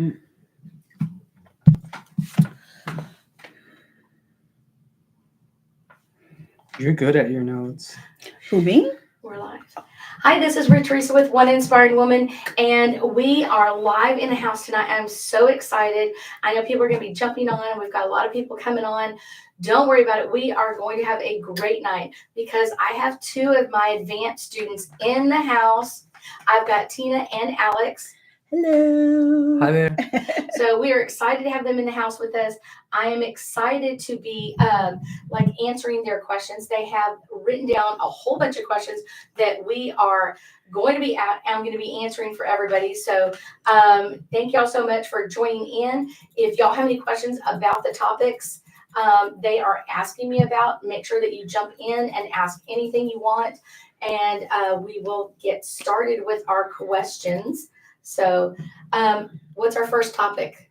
Mm. You're good at your notes. Who, me? We're live. Hi, this is Ruth Theresa with One Inspiring Woman, and we are live in the house tonight. I'm so excited. I know people are going to be jumping on. We've got a lot of people coming on. Don't worry about it. We are going to have a great night because I have two of my advanced students in the house. I've got Tina and Alix. Hello. Hi there. So we are excited to have them in the house with us. I am excited to be answering their questions. They have written down a whole bunch of questions that we are going to be I'm going to be answering for everybody. So thank y'all so much for joining in. If y'all have any questions about the topics they are asking me about, make sure that you jump in and ask anything you want. And we will get started with our questions. So what's our first topic?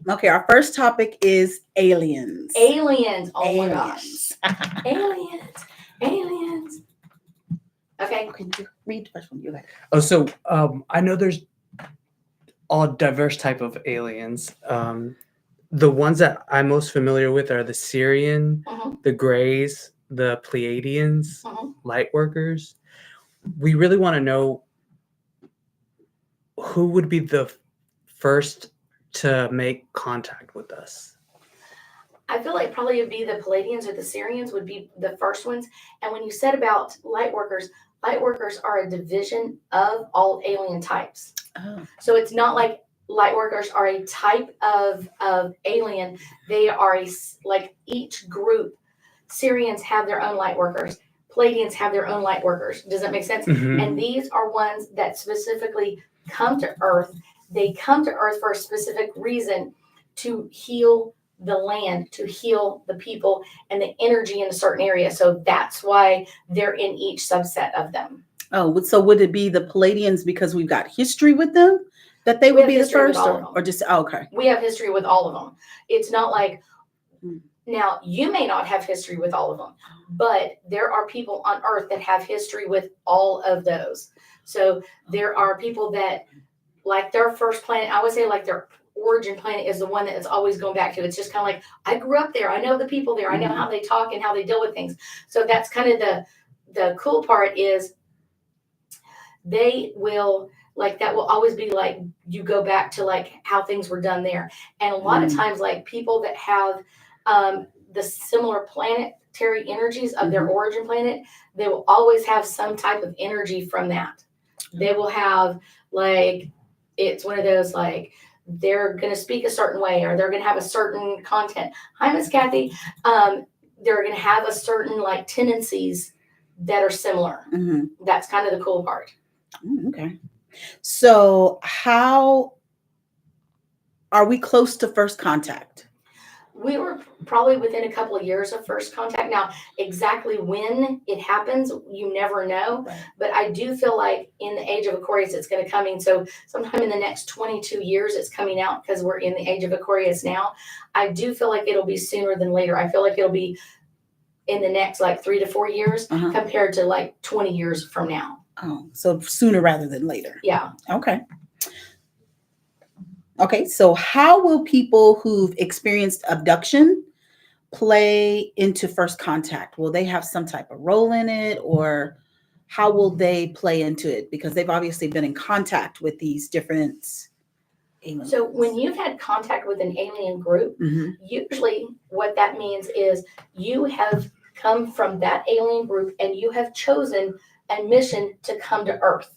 Okay, our first topic is aliens. Aliens. Oh Aliens. my gosh. Aliens. Okay. Okay, you read the first one. You got it. Oh, so I know there's all diverse type of aliens. The ones that I'm most familiar with are the Syrian, the Greys, the Pleiadians, light workers. We really want to know who would be the first to make contact with us. I feel like probably it'd be the Pleiadians or the Syrians would be the first ones. And when you said about light workers are a division of all alien types. Oh. So it's not like light workers are a type of alien. They are like each group. Syrians have their own light workers. Pleiadians have their own light workers. Does that make sense? Mm-hmm. And these are ones that specifically come to Earth. They come to Earth for a specific reason to heal the land, to heal the people and the energy in a certain area. So that's why they're in each subset of them. Oh, so would it be the Pleiadians because we've got history with them that they would be the first, or just okay? We have history with all of them. It's not like now you may not have history with all of them, but there are people on Earth that have history with all of those. So there are people that like their first planet, I would say like their origin planet is the one that it's always going back to. It's just kind of like, I grew up there. I know the people there. I know how they talk and how they deal with things. So that's kind of the cool part is they will like, that will always be like, you go back to like how things were done there. And a lot of times like people that have the similar planetary energies of their origin planet, they will always have some type of energy from that. They will have like, it's one of those like they're going to speak a certain way or they're going to have a certain content. Hi, Miss Kathy. They're going to have a certain like tendencies that are similar. That's kind of the cool part. Okay. So how are we close to first contact? We were probably within a couple of years of first contact. Now, exactly when it happens, you never know. Right. But I do feel like in the age of Aquarius, it's going to come in. So sometime in the next 22 years, it's coming out because we're in the age of Aquarius now. I do feel like it'll be sooner than later. I feel like it'll be in the next like 3 to 4 years compared to like 20 years from now. Oh, so sooner rather than later. Yeah. Okay. Okay, so how will people who've experienced abduction play into first contact? Will they have some type of role in it, or how will they play into it? Because they've obviously been in contact with these different aliens. So when you've had contact with an alien group, usually what that means is you have come from that alien group and you have chosen a mission to come to Earth.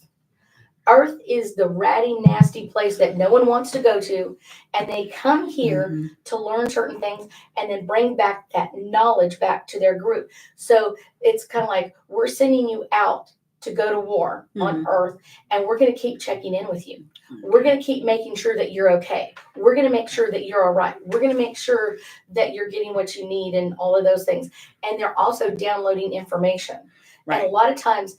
Earth is the ratty, nasty place that no one wants to go to. And they come here to learn certain things and then bring back that knowledge back to their group. So it's kind of like we're sending you out to go to war on Earth, and we're going to keep checking in with you. We're going to keep making sure that you're okay. We're going to make sure that you're all right. We're going to make sure that you're getting what you need and all of those things. And they're also downloading information. Right. And a lot of times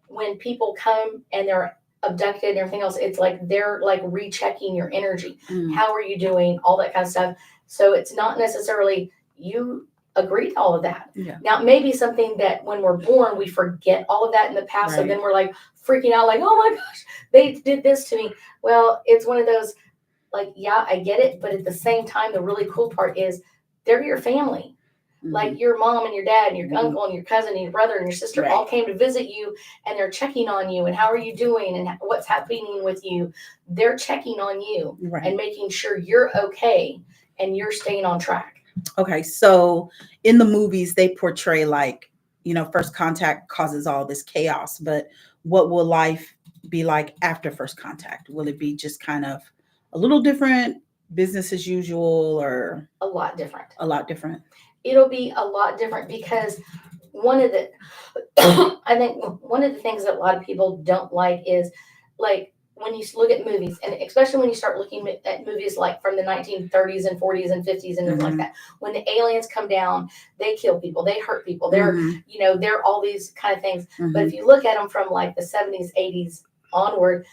when people come and they're abducted and everything else, it's like they're like rechecking your energy. How are you doing? All that kind of stuff. So it's not necessarily you agree to all of that. Yeah. Now, it may be something that when we're born, we forget all of that in the past. Right. So then we're like freaking out like, oh my gosh, they did this to me. Well, it's one of those, like, yeah, I get it. But at the same time, the really cool part is they're your family. Like your mom and your dad and your uncle and your cousin and your brother and your sister all came to visit you, and they're checking on you and how are you doing and what's happening with you. They're checking on you and making sure you're okay and you're staying on track. Okay, so in the movies they portray like, first contact causes all this chaos, but what will life be like after first contact? Will it be just kind of a little different, business as usual, or a lot different? A lot different. It'll be a lot different because I think one of the things that a lot of people don't like is like when you look at movies, and especially when you start looking at movies like from the 1930s and 40s and 50s and things like that, when the aliens come down, they kill people, they hurt people, they're they're all these kind of things. But if you look at them from like the 70s, 80s onward,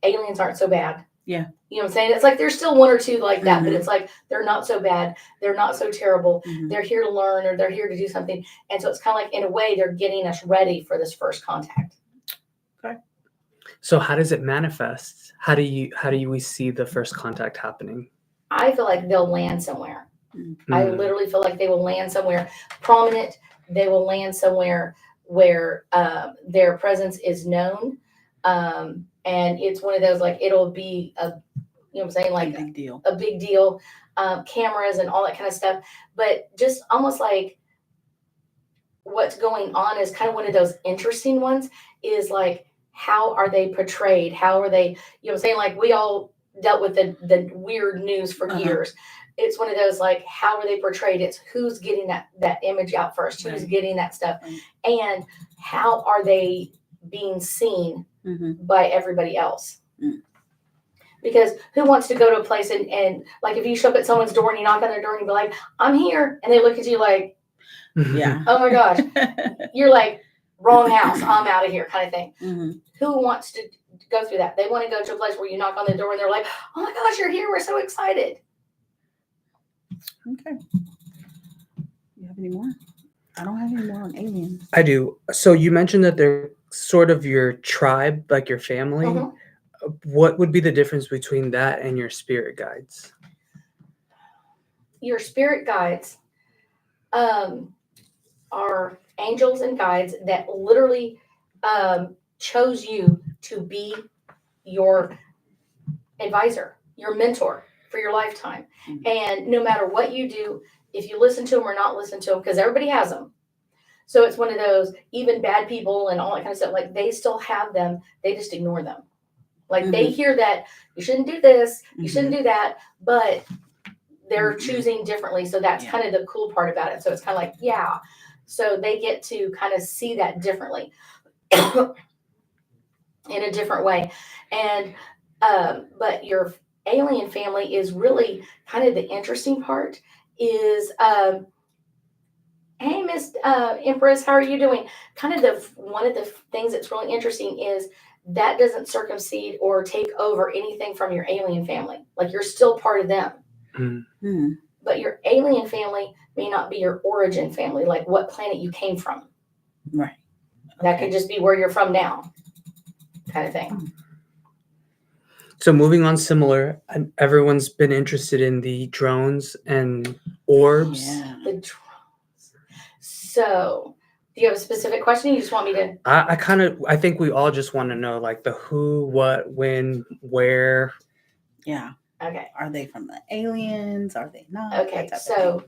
aliens aren't so bad. Yeah. You know what I'm saying? It's like there's still one or two like that, but it's like they're not so bad. They're not so terrible. They're here to learn, or they're here to do something. And so it's kind of like, in a way, they're getting us ready for this first contact. Okay. So how does it manifest? How do we see the first contact happening? I feel like they'll land somewhere. I literally feel like they will land somewhere prominent. They will land somewhere where their presence is known. And it's one of those, like, it'll be what I'm saying, like a big deal, cameras and all that kind of stuff. But just almost like what's going on is kind of one of those interesting ones, is like, how are they portrayed? How are they, what I'm saying? Like, we all dealt with the weird news for years. It's one of those, like, how are they portrayed? It's who's getting that image out first, who's getting that stuff, and how are they being seen by everybody else. Because who wants to go to a place and like, if you show up at someone's door and you knock on their door and you be like, I'm here, and they look at you like, oh my gosh, you're like, wrong house, I'm out of here, kind of thing. Who wants to go through that? They want to go to a place where you knock on the door and they're like, oh my gosh, you're here, we're so excited. Okay. You have any more? I don't have any more on aliens. I do. So you mentioned that they're sort of your tribe, like your family. What would be the difference between that and your spirit guides? Your spirit guides are angels and guides that literally chose you to be your advisor, your mentor for your lifetime. And no matter what you do, if you listen to them or not listen to them, because everybody has them. So it's one of those, even bad people and all that kind of stuff, like, they still have them. They just ignore them. Like, they hear that you shouldn't do this, you shouldn't do that, but they're choosing differently. So that's kind of the cool part about it. So it's kind of like, so they get to kind of see that differently in a different way. And, but your alien family is really kind of the interesting part is, hey, Miss Empress, how are you doing? Kind of one of the things that's really interesting is that doesn't circumcede or take over anything from your alien family. Like, you're still part of them. But your alien family may not be your origin family, like what planet you came from. Right. That could just be where you're from now, kind of thing. So moving on, similar, everyone's been interested in the drones and orbs. Yeah. The drones. So, do you have a specific question? You just want me to? I think we all just want to know, like, the who, what, when, where. Yeah. Okay. Are they from the aliens? Are they not? Okay. So,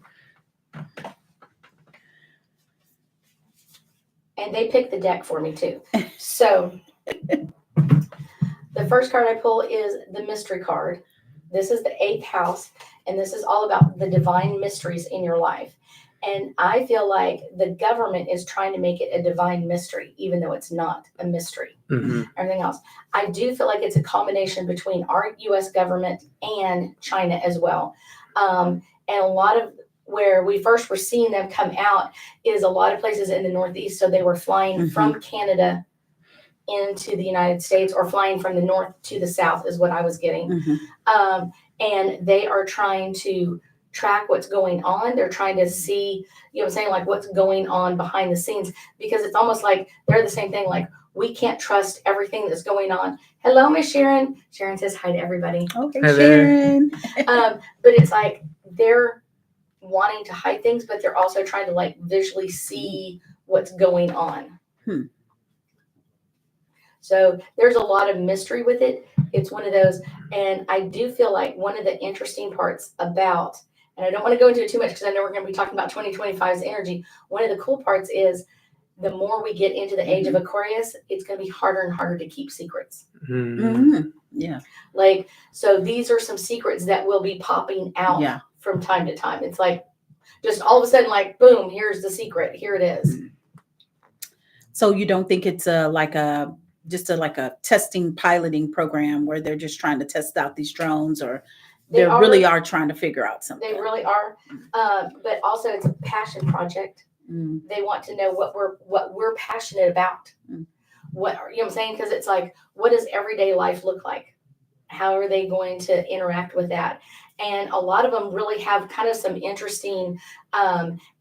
and they picked the deck for me too. So, the first card I pull is the mystery card. This is the 8th house, and this is all about the divine mysteries in your life. And I feel like the government is trying to make it a divine mystery, even though it's not a mystery. Everything else. I do feel like it's a combination between our U.S. government and China as well. And a lot of where we first were seeing them come out is a lot of places in the Northeast. So they were flying from Canada into the United States, or flying from the north to the south is what I was getting. And they are trying to track what's going on. They're trying to see, you know what I'm saying, like what's going on behind the scenes, because it's almost like they're the same thing. Like, we can't trust everything that's going on. Hello, Miss Sharon. Sharon says hi to everybody. Okay, Hi there. Sharon. But it's like they're wanting to hide things, but they're also trying to like visually see what's going on. So there's a lot of mystery with it. It's one of those, and I do feel like one of the interesting parts about, and I don't want to go into it too much because I know we're going to be talking about 2025's energy. One of the cool parts is the more we get into the age of Aquarius, it's going to be harder and harder to keep secrets. Yeah. Like, so these are some secrets that will be popping out from time to time. It's like just all of a sudden, like, boom, here's the secret. Here it is. So you don't think it's like a testing piloting program where they're just trying to test out these drones, or they really are trying to figure out something? They really are. But also it's a passion project. They want to know what we're passionate about. What, you know what I'm saying? Because it's like, what does everyday life look like? How are they going to interact with that? And a lot of them really have kind of some interesting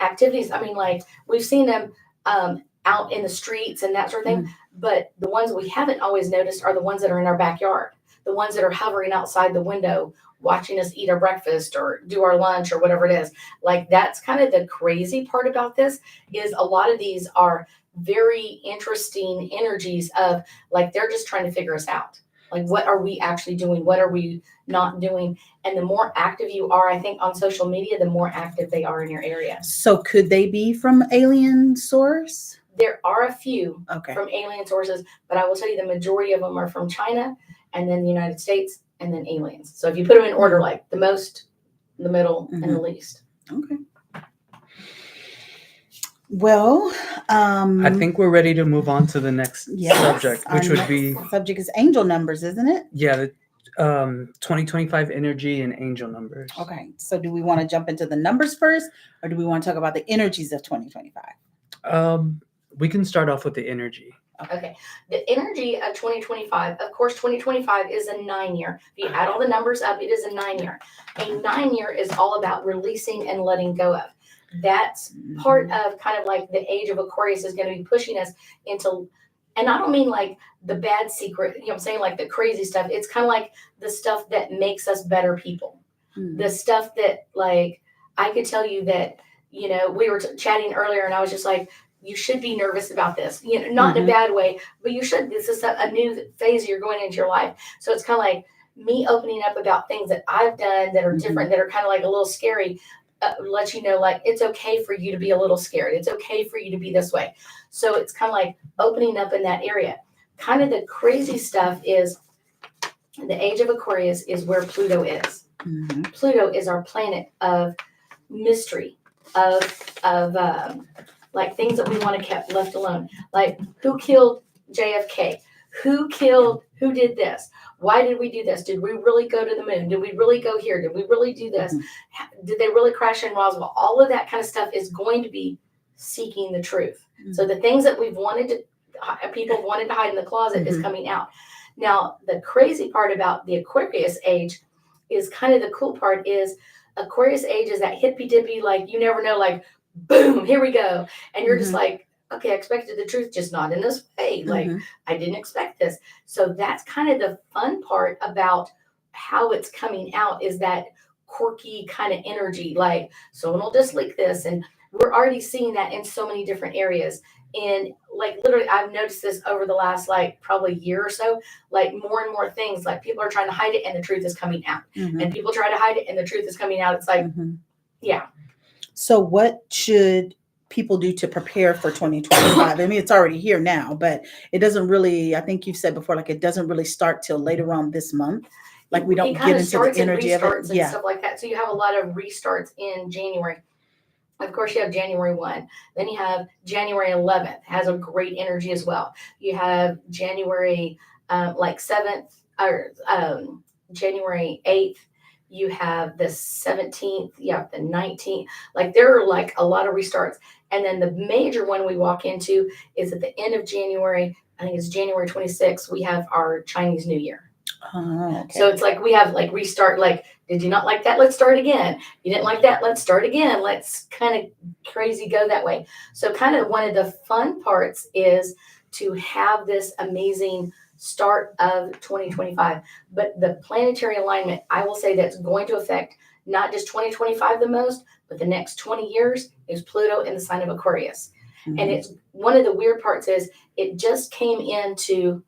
activities. I mean, like, we've seen them out in the streets and that sort of thing. But the ones we haven't always noticed are the ones that are in our backyard, the ones that are hovering outside the window, watching us eat our breakfast or do our lunch or whatever it is. Like, that's kind of the crazy part about this, is a lot of these are very interesting energies of, like, they're just trying to figure us out. Like, what are we actually doing? What are we not doing? And the more active you are, I think, on social media, the more active they are in your area. So could they be from alien source? There are a few from alien sources, but I will tell you the majority of them are from China, and then the United States, and then aliens. So if you put them in order, like the most, the middle, and the least. Okay. Well, I think we're ready to move on to the next subject, which would be subject is angel numbers, isn't it? Yeah, the 2025 energy and angel numbers. Okay. So do we want to jump into the numbers first, or do we want to talk about the energies of 2025? We can start off with the energy. Okay. The energy of 2025, of course, 2025 is a 9-year. If you add all the numbers up, it is a 9-year. A 9-year is all about releasing and letting go of. That's part of kind of like the age of Aquarius is going to be pushing us into, and I don't mean like the bad secret, you know what I'm saying, like the crazy stuff. It's kind of like the stuff that makes us better people. The stuff that, like, I could tell you that, you know, we were chatting earlier and I was just like, you should be nervous about this, you know, not in a bad way, but you should. This is a new phase you're going into your life. So it's kind of like me opening up about things that I've done that are different, that are kind of like a little scary. Let you know, like, it's okay for you to be a little scared. It's okay for you to be this way. So it's kind of like opening up in that area. Kind of the crazy stuff is the age of Aquarius is where Pluto is. Pluto is our planet of mystery, of like things that we want to keep left alone. Like, who killed JFK? Who did this? Why did we do this? Did we really go to the moon? Did we really go here? Did we really do this? Did they really crash in Roswell? All of that kind of stuff is going to be seeking the truth. So the things that people wanted to hide in the closet is coming out. Now, the crazy part about the Aquarius age is kind of the cool part is Aquarius age is that hippy dippy, like, you never know, like, boom, here we go. And you're just like, okay, I expected the truth, just not in this way. Like, I didn't expect this. So that's kind of the fun part about how it's coming out, is that quirky kind of energy. Like, someone will just leak this. And we're already seeing that in so many different areas. And like, literally, I've noticed this over the last, like, probably year or so, like, more and more things, like, people are trying to hide it and the truth is coming out. And people try to hide it and the truth is coming out. It's like, yeah. So what should people do to prepare for 2025? I mean, it's already here now, but it doesn't really, I think you've said before, like, it doesn't really start till later on this month. Like, we don't get into the energy of it. And stuff like that. So you have a lot of restarts in January. Of course, you have January 1. Then you have January 11th, has a great energy as well. You have January 7th, or January 8th. You have the 17th, you have the 19th. Like, there are like a lot of restarts. And then the major one we walk into is at the end of January. I think it's January 26th. We have our Chinese New Year. Oh, okay. So it's like we have like restart, like, did you not like that? Let's start again. You didn't like that? Let's start again. Let's kind of crazy go that way. So kind of one of the fun parts is to have this amazing start of 2025. But the planetary alignment, I will say that's going to affect not just 2025 the most, but the next 20 years is Pluto in the sign of Aquarius. Mhm. And it's one of the weird parts is it just came into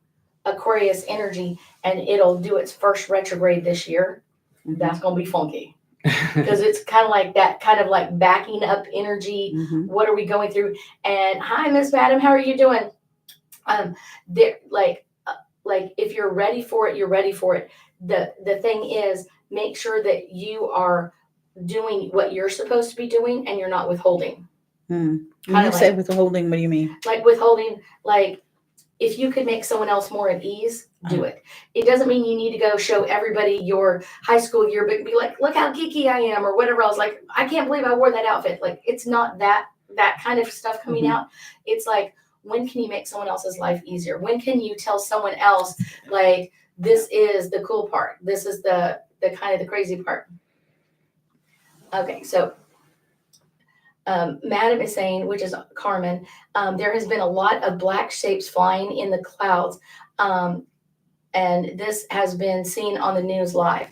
Aquarius energy and it'll do its first retrograde this year. Mhm. That's going to be funky because it's kind of like that kind of like backing up energy. Mhm. What are we going through? And hi, Miss Madam, how are you doing? There, like if you're ready for it, you're ready for it. The thing is, make sure that you are doing what you're supposed to be doing and you're not withholding. When Kinda you say like- withholding, what do you mean? Like withholding, like if you could make someone else more at ease, do it. It doesn't mean you need to go show everybody your high school yearbook and be like, look how geeky I am or whatever else. Like, I can't believe I wore that outfit. Like, it's not that kind of stuff coming Mhm. out. It's like, when can you make someone else's life easier? When can you tell someone else, like, this is the cool part. This is the kind of the crazy part. Okay, so Madam is saying, which is Carmen, there has been a lot of black shapes flying in the clouds, and this has been seen on the news live.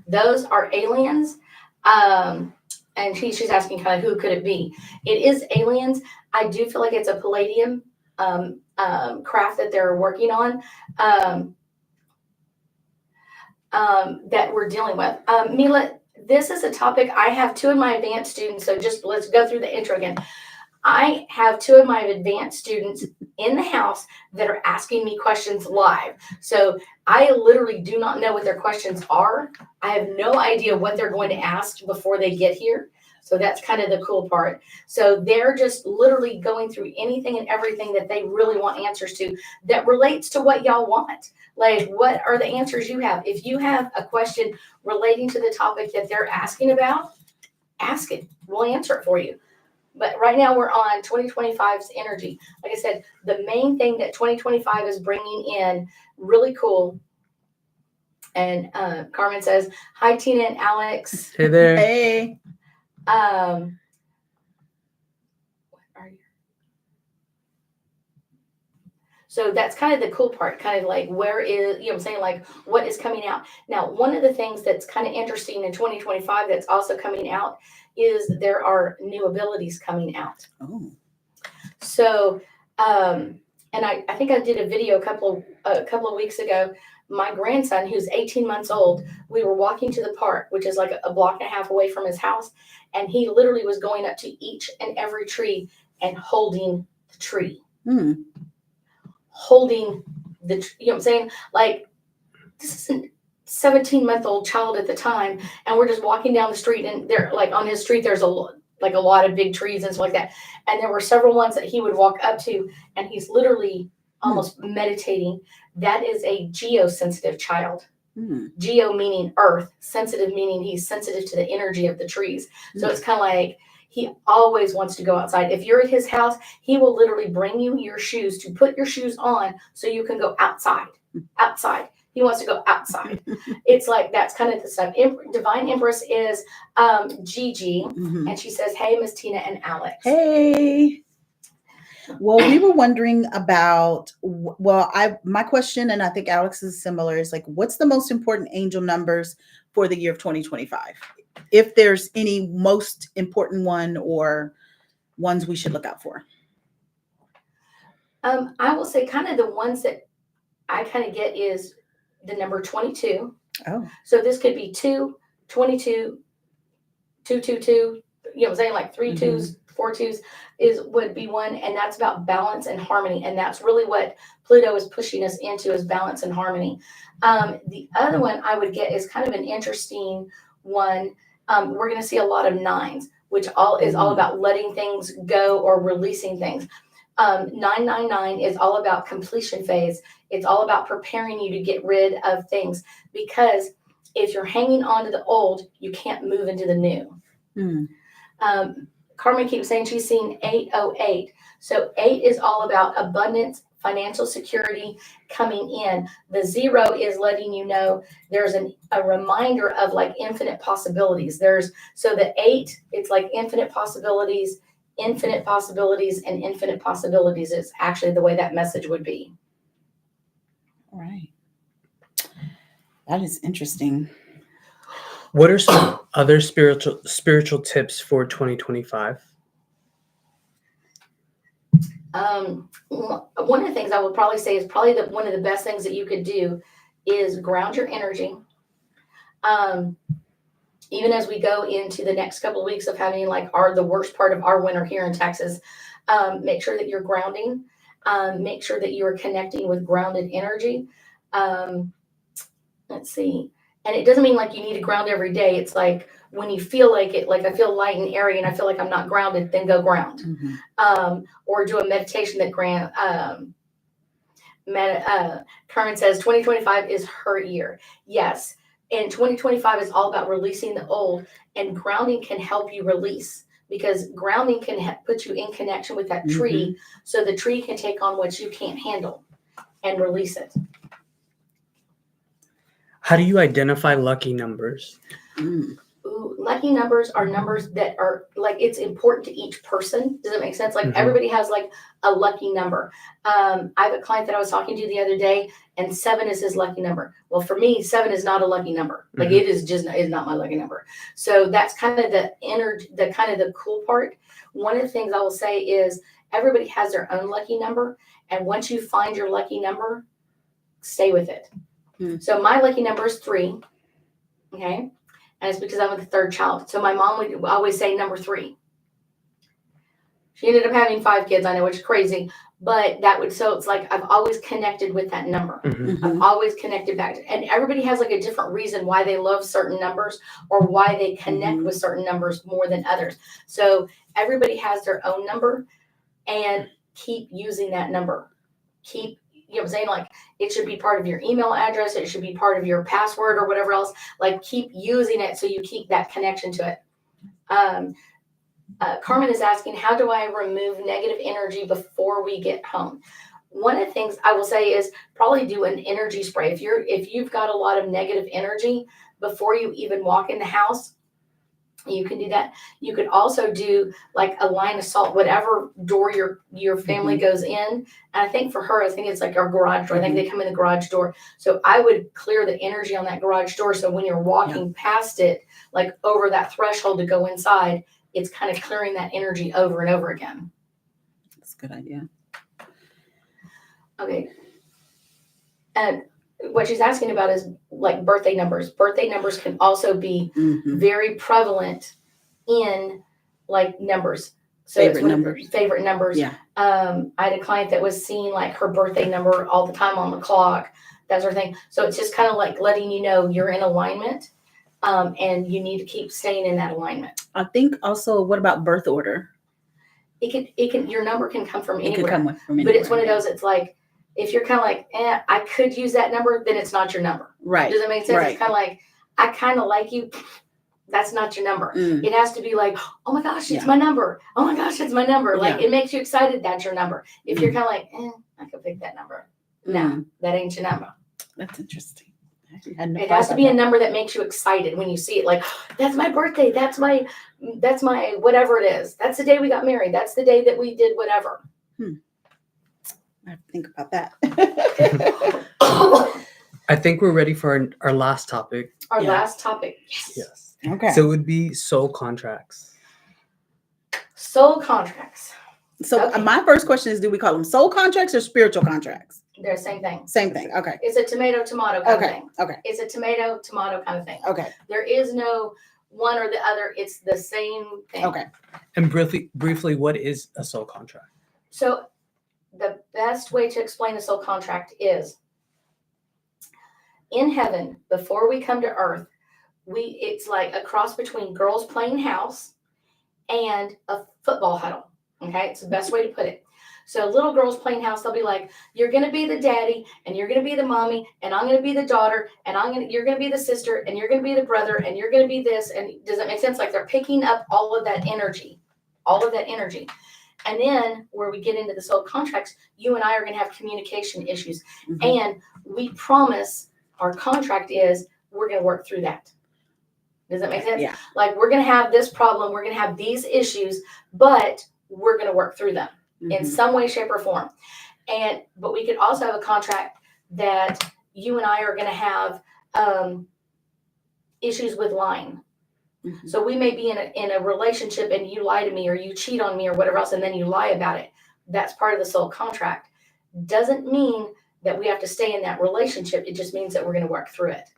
Those are aliens, and she's asking kind of who could it be? It is aliens. I do feel like it's a palladium craft that they're working on. That we're dealing with. Mila, this is a topic I have two of my advanced students, so just let's go through the intro again. I have two of my advanced students in the house that are asking me questions live. So I literally do not know what their questions are. I have no idea what they're going to ask before they get here. So that's kind of the cool part. So they're just literally going through anything and everything that they really want answers to that relates to what y'all want. Like, what are the answers you have? If you have a question relating to the topic that they're asking about, ask it. We'll answer it for you. But right now we're on 2025's energy. Like I said, the main thing that 2025 is bringing in, really cool. And Carmen says, hi, Tina and Alix. Hey there. Hey. What are you? So that's kind of the cool part, kind of like where is, you know what I'm saying, like what is coming out. Now, one of the things that's kind of interesting in 2025 that's also coming out is there are new abilities coming out. Oh. So, and I think I did a video a couple of weeks ago. My grandson, who's 18 months old, we were walking to the park, which is like a block and a half away from his house, and he literally was going up to each and every tree and holding the tree. Hmm. Holding the, you know what I'm saying? Like, this is a 17-month-old child at the time, and we're just walking down the street, and there, like on his street, there's a lot of big trees and stuff like that. And there were several ones that he would walk up to, and he's literally almost meditating. That is a geosensitive child. Geo meaning earth, sensitive meaning he's sensitive to the energy of the trees. So it's kind of like he always wants to go outside. If you're at his house, he will literally bring you your shoes to put your shoes on so you can go outside. Outside. He wants to go outside. It's like that's kind of the stuff. Divine Empress is Gigi, and she says, "Hey, Miss Tina and Alix." Hey. Well, we were wondering about. My question, and I think Alex is similar, is like, what's the most important angel numbers for the year of 2025? If there's any most important one or ones we should look out for. I will say kind of the ones that I kind of get is the number 22. Oh. So this could be 2, 22, 222, you know what I'm saying? Like 3 twos, 4 twos would be one. And that's about balance and harmony. And that's really what Pluto is pushing us into, is balance and harmony. The other one I would get is kind of an interesting one. We're going to see a lot of 9s, which is all about letting things go or releasing things. 999 is all about completion phase. It's all about preparing you to get rid of things, because if you're hanging on to the old, you can't move into the new. Carmen keeps saying she's seen 808. So 8 is all about abundance, financial security coming in. The 0 is letting you know there's a reminder of like infinite possibilities. So the 8, it's like infinite possibilities, and infinite possibilities is actually the way that message would be. All right. That is interesting. What are some other spiritual tips for 2025? One of the things I would probably say is probably one of the best things that you could do is ground your energy. Even as we go into the next couple of weeks of having like the worst part of our winter here in Texas, make sure that you're grounding. Make sure that you are connecting with grounded energy. Let's see. And it doesn't mean like you need to ground every day. It's like when you feel like it, like I feel light and airy and I feel like I'm not grounded, then go ground. Mm-hmm. Or do a meditation that Carmen says 2025 is her year. Yes. And 2025 is all about releasing the old, and grounding can help you release, because grounding can put you in connection with that tree, so the tree can take on what you can't handle and release it. How do you identify lucky numbers? Ooh, lucky numbers are numbers that are like, it's important to each person. Does it make sense? Like everybody has like a lucky number. I have a client that I was talking to the other day, and 7 is his lucky number. Well, for me, 7 is not a lucky number. Like it is not my lucky number. So that's kind of the cool part. One of the things I will say is everybody has their own lucky number. And once you find your lucky number, stay with it. So my lucky number is 3. Okay. And it's because I'm the 3rd child. So my mom would always say number 3. She ended up having 5 kids, I know, which is crazy. But so it's like I've always connected with that number. I've always connected back to, and everybody has like a different reason why they love certain numbers or why they connect with certain numbers more than others. So everybody has their own number, and keep using that number. You know what I'm saying? Like it should be part of your email address. It should be part of your password or whatever else. Like keep using it so you keep that connection to it. Carmen is asking, how do I remove negative energy before we get home? One of the things I will say is probably do an energy spray. If you've got a lot of negative energy before you even walk in the house, you can do that. You could also do like a line of salt, whatever door your family goes in. And I think for her, I think it's like our garage door. I think they come in the garage door. So I would clear the energy on that garage door. So when you're walking past it, like over that threshold to go inside, it's kind of clearing that energy over and over again. That's a good idea. Okay. And what she's asking about is like birthday numbers. Birthday numbers can also be very prevalent in like numbers. So favorite numbers. Yeah. I had a client that was seeing like her birthday number all the time on the clock, that sort of thing. So it's just kind of like letting you know you're in alignment, and you need to keep staying in that alignment. I think also, what about birth order? It can your number can come from anywhere. It could come from anywhere. But it's one of those, it's like, if you're kind of like, I could use that number, then it's not your number. Right. Does that make sense? Right. It's kind of like, I kind of like you. That's not your number. It has to be like, oh my gosh, it's my number. Oh my gosh, it's my number. Like it makes you excited. That's your number. If you're kind of like, I could pick that number. No, that ain't your number. That's interesting. It has to be a number that makes you excited when you see it. Like, that's my birthday. That's my whatever it is. That's the day we got married. That's the day that we did whatever. I have to think about that. I think we're ready for our last topic. Our last topic. Yes. Okay. So it would be soul contracts. Soul contracts. So my first question is, do we call them soul contracts or spiritual contracts? They're the same thing. Same thing. Okay. It's a tomato kind of thing. Okay. It's a tomato kind of thing. Okay. There is no one or the other. It's the same thing. Okay. And briefly, what is a soul contract? So the best way to explain a soul contract is, in heaven, before we come to earth, it's like a cross between girls playing house and a football huddle. Okay, it's the best way to put it. So little girls playing house, they'll be like, you're going to be the daddy, and you're going to be the mommy, and I'm going to be the daughter, and you're going to be the sister, and you're going to be the brother, and you're going to be this. And does that make sense? Like they're picking up all of that energy. And then where we get into the soul contracts, you and I are going to have communication issues. Mhm. And we promise our contract is we're going to work through that. Does that make sense? Yeah. Like, we're going to have this problem, we're going to have these issues, but we're going to work through them in Mhm. some way, shape, or form. But we could also have a contract that you and I are going to have issues with lying. Mhm. So we may be in a relationship and you lie to me or you cheat on me or whatever else, and then you lie about it. That's part of the soul contract. Doesn't mean that we have to stay in that relationship. It just means that we're going to work through it.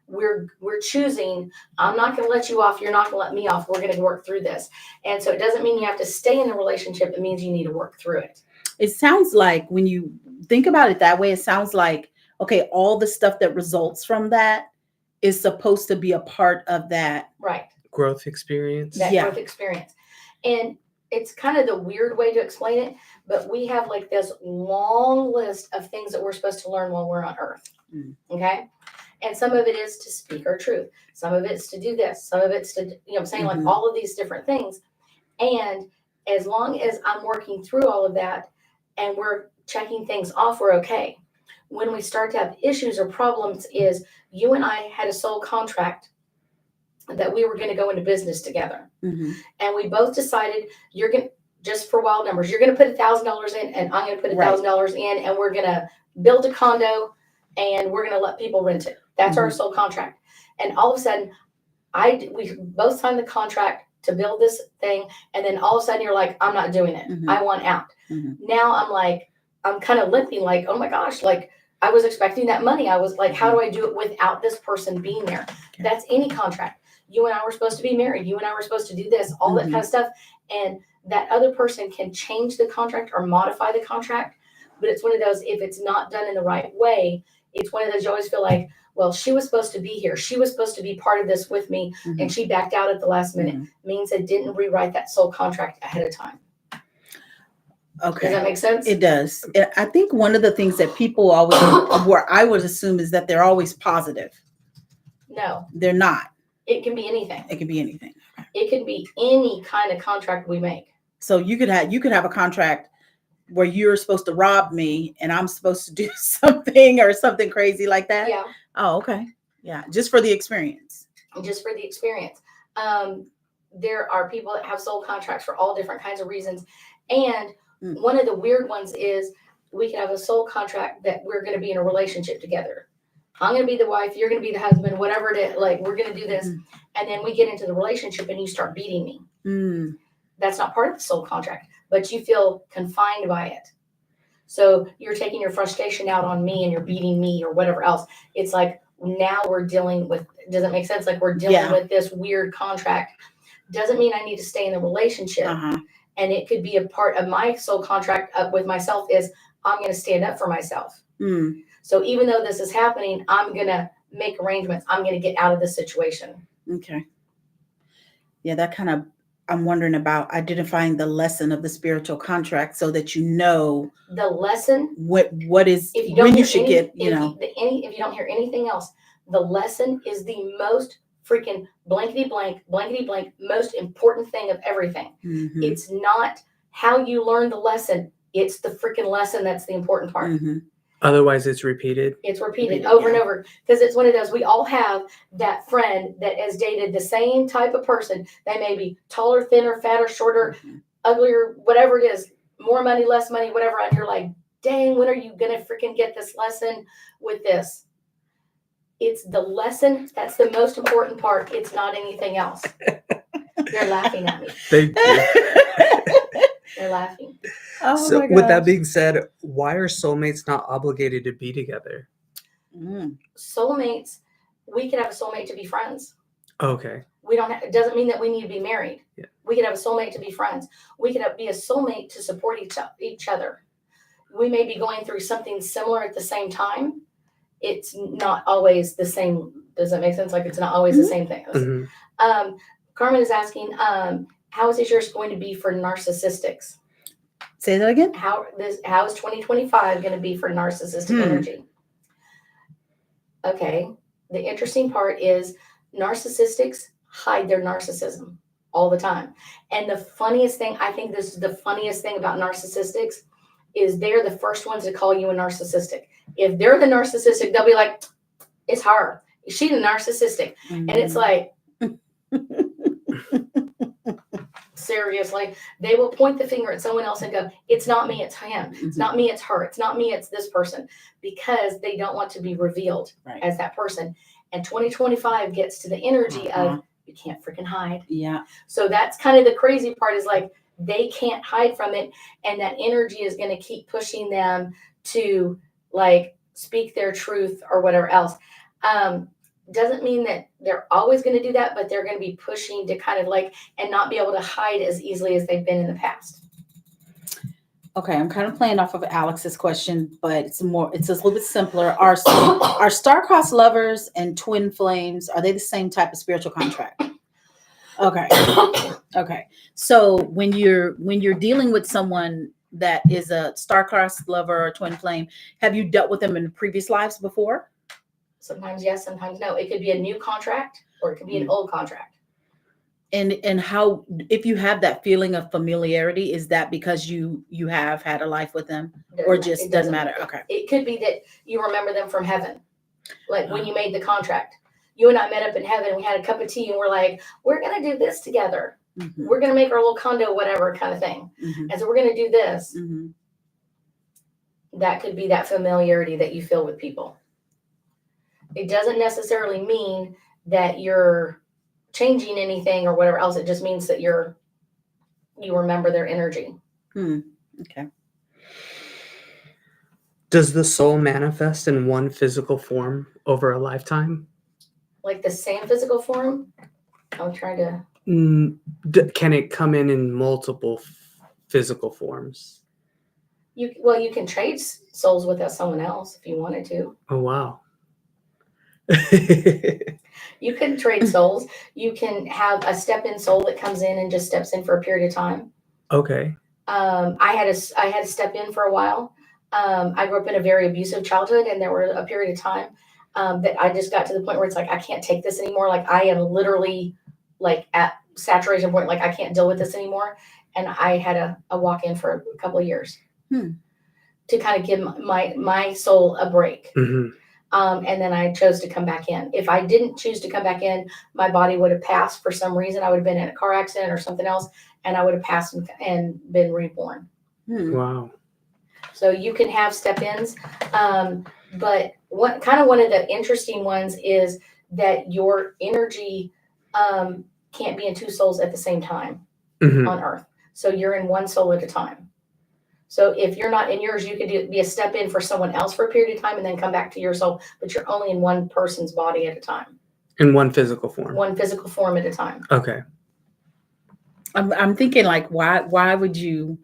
We're choosing, I'm not going to let you off, you're not going to let me off, we're going to work through this. And so it doesn't mean you have to stay in the relationship, it means you need to work through it. It sounds like, when you think about it that way, it sounds like, okay, all the stuff that results from that is supposed to be a part of that. Right. Growth experience. That Yeah. growth experience. And it's kind of the weird way to explain it, but we have like this long list of things that we're supposed to learn while we're on earth. Mm. Okay. And some of it is to speak our truth. Some of it's to do this. Some of it's to, you know what I'm saying, Mhm. like all of these different things. And as long as I'm working through all of that and we're checking things off, we're okay. When we start to have issues or problems is you and I had a soul contract that we were going to go into business together. Mhm. And we both decided you're going to, just for wild numbers, you're going to put $1,000 in and I'm going to put $1,000 in and we're going to build a condo and we're going to let people rent it. That's our soul contract. And all of a sudden, we both signed the contract to build this thing. And then all of a sudden you're like, I'm not doing it. Mhm. I want out. Mhm. Now I'm kind of limping like, oh my gosh, like I was expecting that money. I was like, how do I do it without this person being there? Okay. That's any contract. You and I were supposed to be married. You and I were supposed to do this, all that kind of stuff. And that other person can change the contract or modify the contract. But it's one of those, if it's not done in the right way, it's one of those you always feel like, well, she was supposed to be here. She was supposed to be part of this with me. Mhm. And she backed out at the last minute. Mhm. Means it didn't rewrite that soul contract ahead of time. Okay. Does that make sense? It does. I think one of the things that people always, where I would assume, is that they're always positive. No, They're not. it can be anything. It can be anything. It can be any kind of contract we make. So you could have a contract where you're supposed to rob me and I'm supposed to do something or something crazy like that. Yeah, Oh, okay. Yeah. Just for the experience. just for the experience. There are people that have soul contracts for all different kinds of reasons. And one of the weird ones is we can have a soul contract that we're going to be in a relationship together. I'm going to be the wife, you're going to be the husband, whatever it is, like we're going to do this. Mhm. And then we get into the relationship and you start beating me. Mm. That's not part of the soul contract, but you feel confined by it. So you're taking your frustration out on me and you're beating me or whatever else. It's like now we're dealing with, does it make sense? Like we're dealing with this weird contract. Doesn't mean I need to stay in the relationship. Uh-huh. And it could be a part of my soul contract with myself is I'm going to stand up for myself. Mm. So even though this is happening, I'm going to make arrangements. I'm going to get out of this situation. Okay. Yeah, that kind of, I'm wondering about identifying the lesson of the spiritual contract so that you know the lesson. What is, if you don't when hear you should any, get, if you don't hear anything else, the lesson is the most freaking blankety blank, most important thing of everything. Mhm. It's not how you learn the lesson. It's the freaking lesson that's the important part. Mhm. Otherwise, it's repeated. It's repeated over and over because it's one of those, we all have that friend that has dated the same type of person. They may be taller, thinner, fatter, shorter, uglier, whatever it is, more money, less money, whatever. And you're like, dang, when are you going to freaking get this lesson with this? It's the lesson. That's the most important part. It's not anything else. They're laughing at me. Thank you. They're laughing. Oh So, my with that gosh. being said, why are soulmates not obligated to be together? Mm. Soulmates, we could have a soulmate to be friends. Okay. We don't. It doesn't mean that we need to be married. Yeah. We could have a soulmate to be friends. We could be a soulmate to support each other. We may be going through something similar at the same time. It's not always the same. Does that make sense? Like it's not always the same thing. Mm-hmm. Carmen is asking, how is this year going to be for narcissistics? Say that again. How is 2025 going to be for narcissistic energy? Okay. The interesting part is narcissistics hide their narcissism. all the time. And the funniest thing, I think this is the funniest thing about narcissistics, is they're the first ones to call you a narcissistic. If they're the narcissistic, they'll be like, it's her. She's a narcissistic. Mm-hmm. And it's like, seriously, they will point the finger at someone else and go, it's not me, it's him. It's not me, it's her. It's not me, it's this person. Because they don't want to be revealed as that person. And 2025 gets to the energy of, you can't freaking hide. Yeah. So that's kind of the crazy part, is like, they can't hide from it. And that energy is going to keep pushing them to like speak their truth or whatever else. Doesn't mean that they're always going to do that, but they're going to be pushing to kind of like, and not be able to hide as easily as they've been in the past. Okay, I'm kind of playing off of Alex's question, but it's a little bit simpler. Are star-crossed lovers and twin flames, are they the same type of spiritual contract? Okay. Okay. So when you're dealing with someone that is a star-crossed lover or twin flame, have you dealt with them in previous lives before? Sometimes yes, sometimes no. It could be a new contract or it could be an old contract. And how, if you have that feeling of familiarity, is that because you have had a life with them, or just it doesn't matter? Okay. It could be that you remember them from heaven, like when you made the contract. You and I met up in heaven. We had a cup of tea, and we're like, we're gonna do this together. Mm-hmm. We're gonna make our little condo, whatever kind of thing. Mm-hmm. And so we're gonna do this. Mm-hmm. That could be that familiarity that you feel with people. It doesn't necessarily mean that you're changing anything or whatever else. It just means that you remember their energy. Okay. Does the soul manifest in one physical form over a lifetime? Like the same physical form? I'm trying to... Can it come in multiple physical forms? You can trade souls with someone else if you wanted to. Oh, wow. You can trade souls. You can have a step-in soul that comes in and just steps in for a period of time. Okay. I had a step in for a while. I grew up in a very abusive childhood, and there were a period of time that I just got to the point where it's like, I can't take this anymore. Like, I am literally like at saturation point. Like, I can't deal with this anymore. And I had a walk in for a couple of years to kind of give my soul a break. Mm-hmm. And then I chose to come back in. If I didn't choose to come back in, my body would have passed for some reason. I would have been in a car accident or something else, and I would have passed and been reborn. Wow. So you can have step-ins. But one of the interesting ones is that your energy can't be in two souls at the same time on Earth. So you're in one soul at a time. So if you're not in yours, you could be a step in for someone else for a period of time and then come back to your soul, but you're only in one person's body at a time. In one physical form. One physical form at a time. Okay. I'm thinking, like, why would you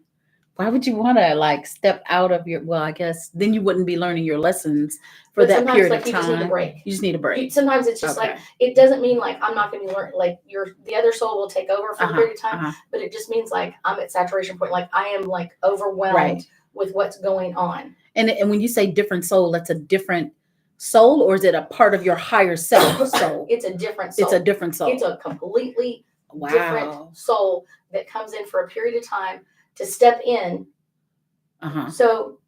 want to like step out of your, well, I guess then you wouldn't be learning your lessons for that period of time. You just need a break. You just need a break. Sometimes it's just like, it doesn't mean like I'm not going to be learning, like the other soul will take over for a period of time, but it just means like I'm at saturation point. Like I am like overwhelmed with what's going on. And when you say different soul, that's a different soul, or is it a part of your higher self soul? It's a different soul. It's a different soul. It's a completely different soul that comes in for a period of time to step in. So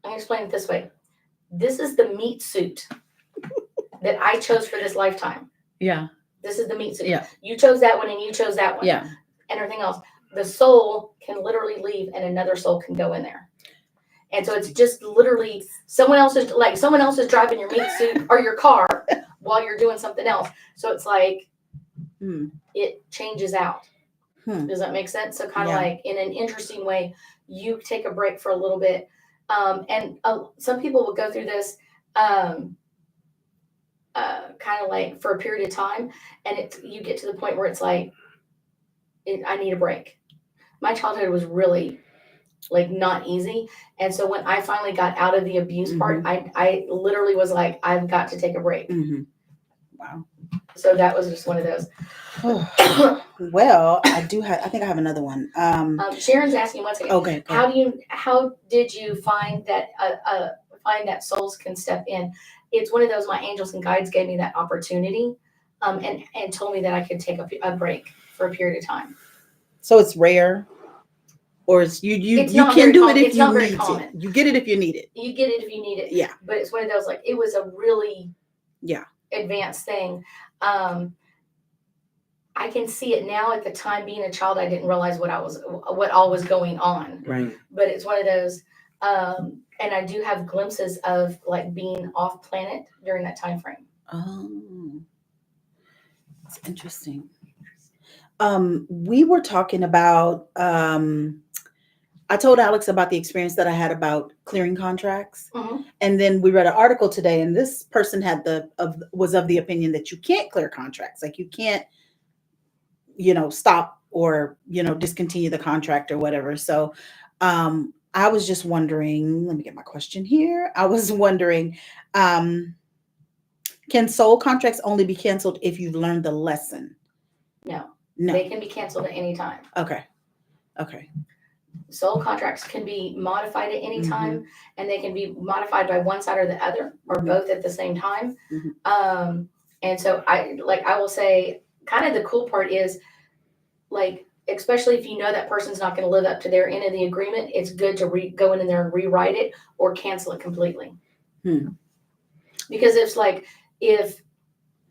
I'm going to explain it this way. This is the meat suit that I chose for this lifetime. Yeah. This is the meat suit. Yeah. You chose that one and you chose that one. Yeah. And everything else. The soul can literally leave and another soul can go in there. And so it's just literally someone else is driving your meat suit or your car while you're doing something else. So it's like it changes out. Does that make sense? So kind of like in an interesting way, you take a break for a little bit. And some people will go through this kind of like for a period of time. And you get to the point where it's like, I need a break. My childhood was really like not easy. And so when I finally got out of the abuse part, I literally was like, I've got to take a break. Wow. So that was just one of those. Well, I think I have another one. Sharon's asking once again. Okay. How did you find that souls can step in? It's one of those, my angels and guides gave me that opportunity. and told me that I could take a break for a period of time. So it's rare, or it's you It's you not can very do com- it if it's you not very need common. to. You get it if you need it. You get it if you need it. Yeah. But it's one of those, like, it was a really Yeah. advanced thing. I can see it now. At the time, being a child, I didn't realize what all was going on. Right. But it's one of those, and I do have glimpses of like being off planet during that time frame. Oh, that's interesting. We were talking about, I told Alix about the experience that I had about clearing contracts. Mm-hmm. And then we read an article today, and this person was of the opinion that you can't clear contracts. Like you can't, stop or, discontinue the contract or whatever. So, I was just wondering, let me get my question here. I was wondering, can soul contracts only be canceled if you've learned the lesson? No. No. They can be canceled at any time. Okay. Soul contracts can be modified at any Mhm. time, and they can be modified by one side or the other, or Mhm. both at the same time. Mhm. And so I will say, kind of the cool part is, like, especially if you know that person's not going to live up to their end of the agreement, it's good to go in there and rewrite it or cancel it completely. Because it's like, if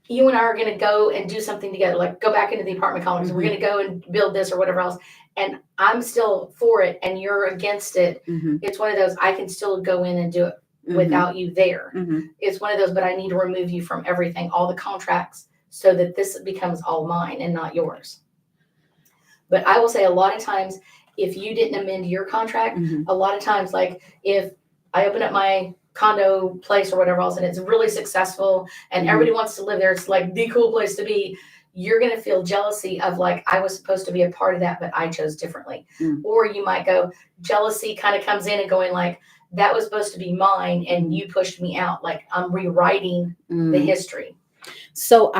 you and I are going to go and do something together, like go back into the apartment complex, Mhm. we're going to go and build this or whatever else, and I'm still for it and you're against it, Mhm. it's one of those, I can still go in and do it without you there. Mhm. It's one of those, but I need to remove you from everything, all the contracts, so that this becomes all mine and not yours. But I will say, a lot of times, if you didn't amend your contract, Mhm. a lot of times, like if I open up my condo place or whatever else and it's really successful and Mhm. everybody wants to live there, it's like the cool place to be, you're going to feel jealousy of, like, I was supposed to be a part of that, but I chose differently. Or you might go, jealousy kind of comes in and going like, that was supposed to be mine and you pushed me out. Like, I'm rewriting the history. So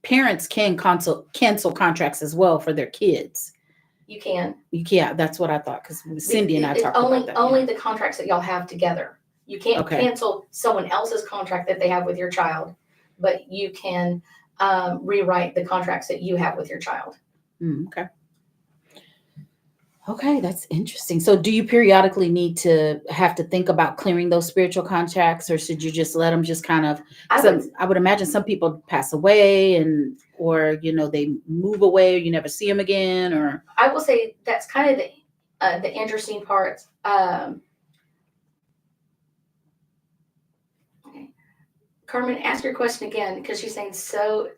parents can cancel contracts as well for their kids. You can. Yeah, that's what I thought, because Cindy and I talked about that. Only the contracts that y'all have together. You can't Okay. cancel someone else's contract that they have with your child, but you can rewrite the contracts that you have with your child. Okay, that's interesting. So do you periodically have to think about clearing those spiritual contracts, or should you just let them just kind of, I would imagine some people pass away or they move away, or you never see them again, or. I will say that's kind of the interesting part. Okay. Carmen, ask your question again, because she's saying, so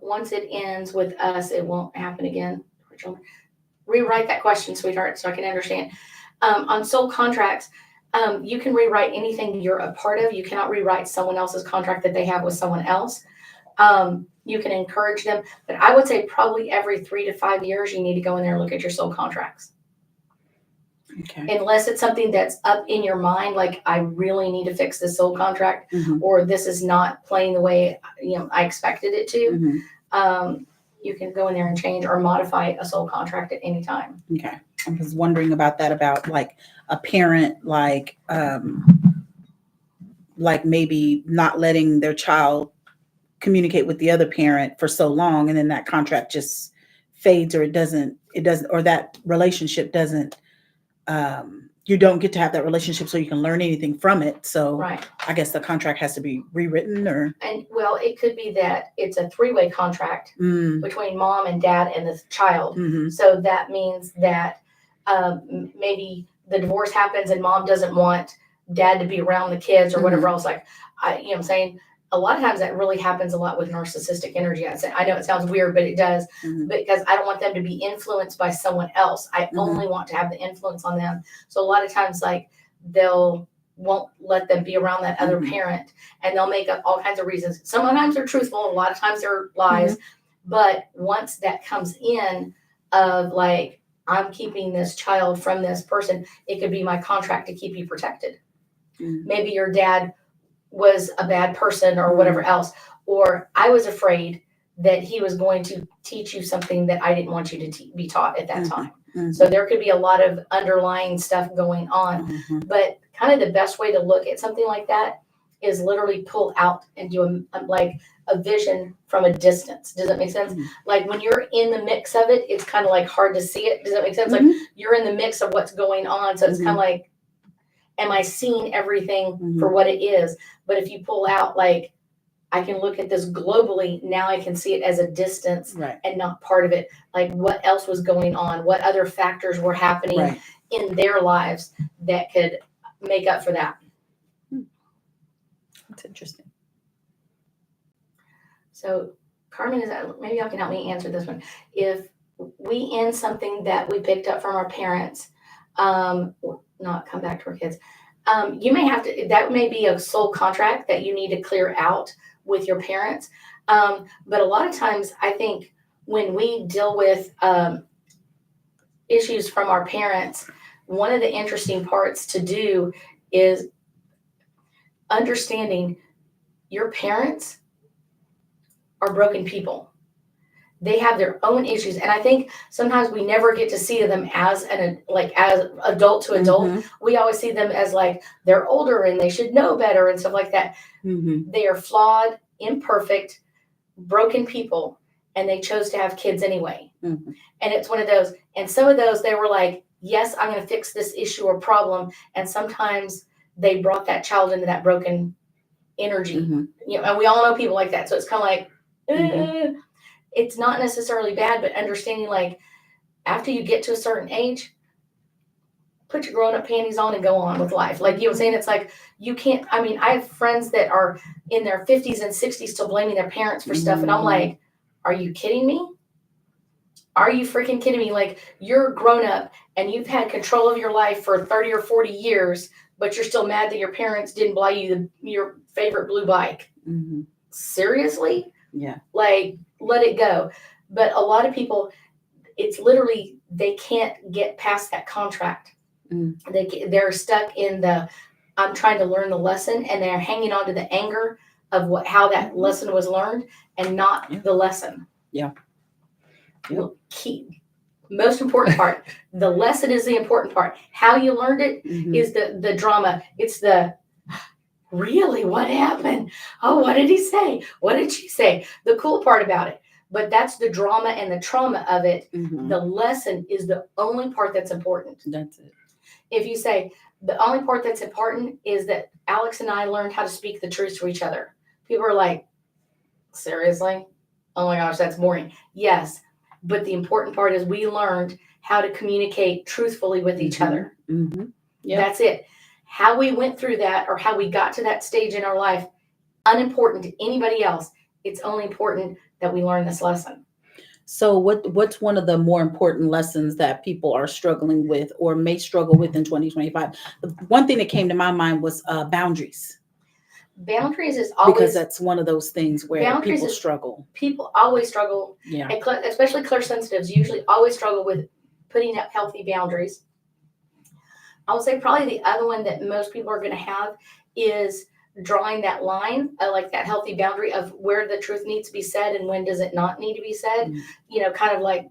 once it ends with us, it won't happen again. Rewrite that question, sweetheart, so I can understand. On soul contracts, you can rewrite anything you're a part of. You cannot rewrite someone else's contract that they have with someone else. You can encourage them, but I would say probably every 3 to 5 years, you need to go in there and look at your soul contracts. Okay. Unless it's something that's up in your mind, like, I really need to fix this soul contract, or this is not playing the way I expected it to. You can go in there and change or modify a soul contract at any time. Okay. I was wondering about that, about like a parent, like maybe not letting their child communicate with the other parent for so long, and then that contract just fades, or it doesn't, or that relationship doesn't, you don't get to have that relationship so you can learn anything from it. So Right. I guess the contract has to be rewritten, or. And well, it could be that it's a 3-way contract between mom and dad and the child. So that means that maybe the divorce happens and mom doesn't want dad to be around the kids or whatever else. Like, I'm saying, a lot of times that really happens a lot with narcissistic energy. I know it sounds weird, but it does, because I don't want them to be influenced by someone else. I only want to have the influence on them. So a lot of times, like, won't let them be around that other parent, and they'll make up all kinds of reasons. Sometimes they're truthful, a lot of times they're lies. But once that comes in of, like, I'm keeping this child from this person, it could be my contract to keep you protected. Maybe your dad was a bad person or whatever else, or I was afraid that he was going to teach you something that I didn't want you to be taught at that time. So there could be a lot of underlying stuff going on. But kind of the best way to look at something like that is literally pull out and do a vision from a distance. Does that make sense? Mhm. Like when you're in the mix of it, it's kind of like hard to see it. Does that make sense? Like you're in the mix of what's going on. So it's kind of like, am I seeing everything for what it is? But if you pull out, like, I can look at this globally. Now I can see it as a distance and not part of it. Like what else was going on? What other factors were happening in their lives that could make up for that? That's interesting. So Carmen, maybe y'all can help me answer this one. If we end something that we picked up from our parents, not come back to our kids, you may have to, that may be a soul contract that you need to clear out with your parents. But a lot of times I think when we deal with issues from our parents, one of the interesting parts to do is understanding your parents are broken people. They have their own issues. And I think sometimes we never get to see them as as adult to adult. We always see them as like they're older and they should know better and stuff like that. They are flawed, imperfect, broken people, and they chose to have kids anyway. And it's one of those, and some of those they were like, yes, I'm going to fix this issue or problem. And sometimes they brought that child into that broken energy. You know, and we all know people like that. So it's kind of like, it's not necessarily bad, but understanding like after you get to a certain age, put your grown-up panties on and go on with life. Like, you know what I'm saying? It's like, you can't, I mean, I have friends that are in their 50s and 60s still blaming their parents for stuff. And I'm like, are you kidding me? Are you freaking kidding me? Like, you're grown up and you've had control of your life for 30 or 40 years, but you're still mad that your parents didn't buy you your favorite blue bike. Seriously? Yeah. Like, let it go. But a lot of people, it's literally, they can't get past that contract. They're stuck in the, I'm trying to learn the lesson, and they're hanging on to the anger of how that lesson was learned and not the lesson. Most important part. The lesson is the important part. How you learned it is the drama. It's the, really, what happened? Oh, what did he say? What did she say? The cool part about it. But that's the drama and the trauma of it. The lesson is the only part that's important. That's it. If you say, the only part that's important is that Alix and I learned how to speak the truth to each other. People are like, seriously? Oh my gosh, that's boring. Yes. But the important part is we learned how to communicate truthfully with each other. That's it. How we went through that or how we got to that stage in our life, unimportant to anybody else. It's only important that we learn this lesson. So what's one of the more important lessons that people are struggling with or may struggle with in 2025? The one thing that came to my mind was boundaries. Boundaries is always, because that's one of those things where people struggle. People always struggle, and especially clear sensitives usually always struggle with putting up healthy boundaries. I would say probably the other one that most people are going to have is drawing that line, like that healthy boundary of where the truth needs to be said and when does it not need to be said. You know, kind of like,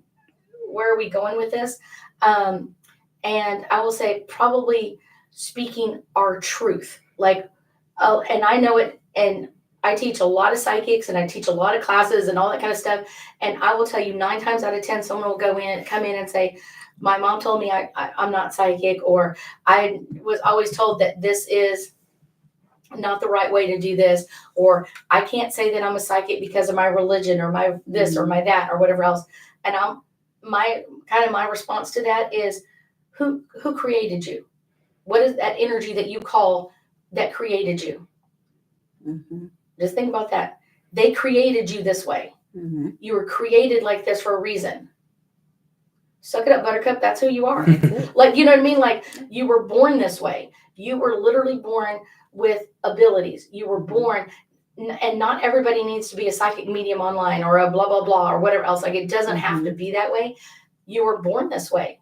where are we going with this? And I will say probably speaking our truth. Like, and I know it, and I teach a lot of psychics and I teach a lot of classes and all that kind of stuff. And I will tell you 9 times out of 10, someone will come in and say, my mom told me I'm not psychic, or I was always told that this is not the right way to do this, or I can't say that I'm a psychic because of my religion or my this or my that or whatever else. And my response to that is, who created you? What is that energy that you call that created you? Just think about that. They created you this way. You were created like this for a reason. Suck it up, buttercup. That's who you are. Like, you know what I mean? Like, you were born this way. You were literally born with abilities. You were born, and not everybody needs to be a psychic medium online or a blah, blah, blah, or whatever else. Like, it doesn't have to be that way. You were born this way.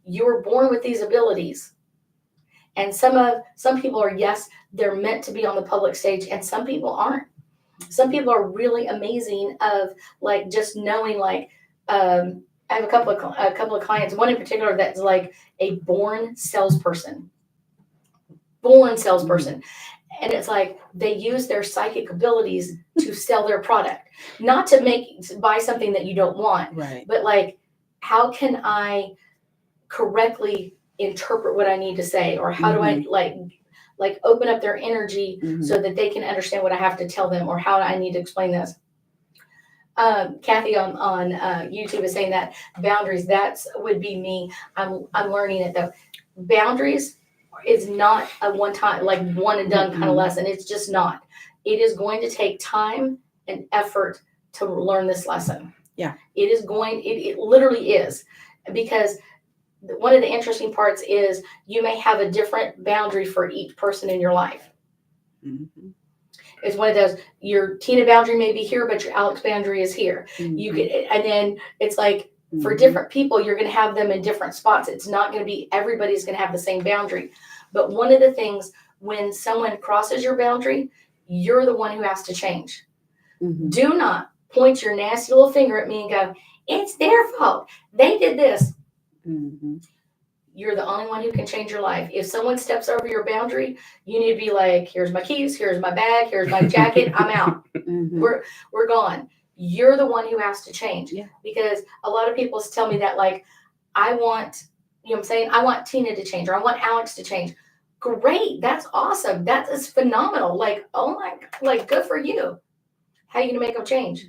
You were born with these abilities. And some people are, yes, they're meant to be on the public stage, and some people aren't. Some people are really amazing of like just knowing, like, I have a couple of clients, one in particular that's like a born salesperson. And it's like they use their psychic abilities to sell their product, not to buy something that you don't want, Right. but like, how can I correctly interpret what I need to say, or how do I like open up their energy so that they can understand what I have to tell them, or how I need to explain this. Kathy on YouTube is saying that boundaries, would be me. I'm learning it though. Boundaries is not a one and done kind of lesson. It's just not. It is going to take time and effort to learn this lesson. Yeah. It literally is, because one of the interesting parts is you may have a different boundary for each person in your life. Mm-hmm. It's one of those, your Tina boundary may be here, but your Alix boundary is here. Mm-hmm. You could, and then it's like, for different people, you're going to have them in different spots. It's not going to be, everybody's going to have the same boundary. But one of the things, when someone crosses your boundary, you're the one who has to change. Mm-hmm. Do not point your nasty little finger at me and go, it's their fault. They did this. Mm-hmm. You're the only one who can change your life. If someone steps over your boundary, you need to be like, here's my keys, here's my bag, here's my jacket, I'm out. Mm-hmm. We're gone. You're the one who has to change. Yeah. Because a lot of people tell me that, like, I want, you know what I'm saying? I want Tina to change, or I want Alix to change. Great. That's awesome. That is phenomenal. Like, oh my, like, good for you. How are you going to make them change?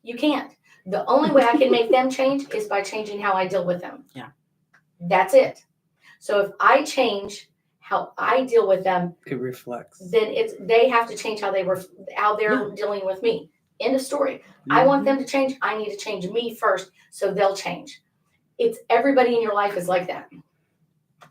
You can't. The only way I can make them change is by changing how I deal with them. Yeah. That's it. So if I change how I deal with them, it reflects. Then they have to change how they're dealing with me. End of story. I want them to change. I need to change me first, so they'll change. It's everybody in your life is like that.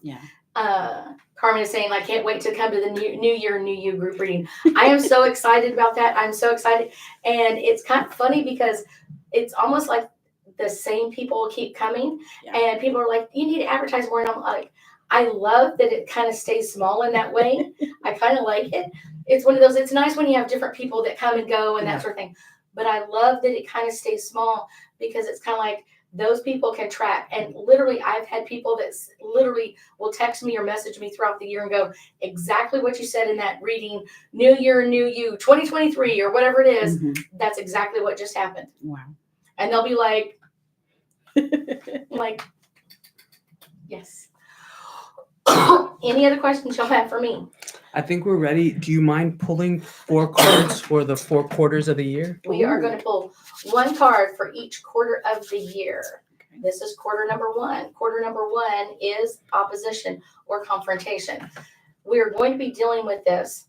Yeah. Carmen is saying, I can't wait to come to the new year, new you group reading. I am so excited about that. I'm so excited. And it's kind of funny because it's almost like the same people keep coming, and people are like, you need to advertise more. And I'm like, I love that it kind of stays small in that way. I kind of like it. It's one of those, it's nice when you have different people that come and go and that sort of thing. But I love that it kind of stays small, because it's kind of like those people can track. And literally, I've had people that literally will text me or message me throughout the year and go, exactly what you said in that reading, New Year, New You, 2023, or whatever it is. That's exactly what just happened. Wow. And they'll be like, like, yes. Any other questions y'all have for me? I think we're ready. Do you mind pulling 4 cards for the 4 quarters of the year? We are going to pull 1 card for each quarter of the year. This is quarter number 1. Quarter number 1 is opposition or confrontation. We are going to be dealing with this,